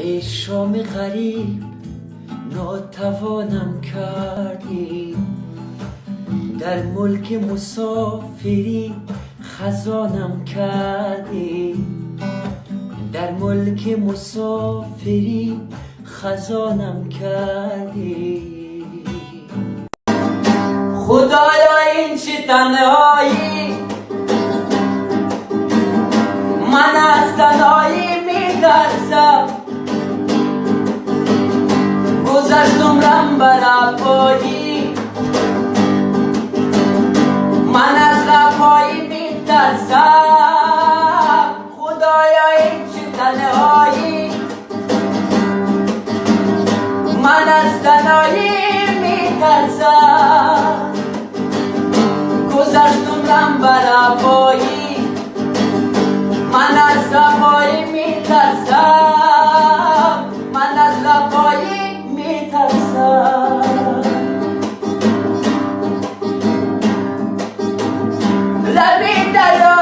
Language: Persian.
ای شام غریب ناتوانم کردی، در ملک مسافری خزانم کردی، در ملک مسافری خزانم کردی. خدایا این چه تنهایی، من از تنهایی میترسم، گذشت عمرم بر پایی، من از رفایی میترسم. خدایا این چه تنهایی، من از تنهایی میترسم، گذشت عمرم بر پایی، من از رفایی میترسم، من از رفایی میترسم. ربی دریا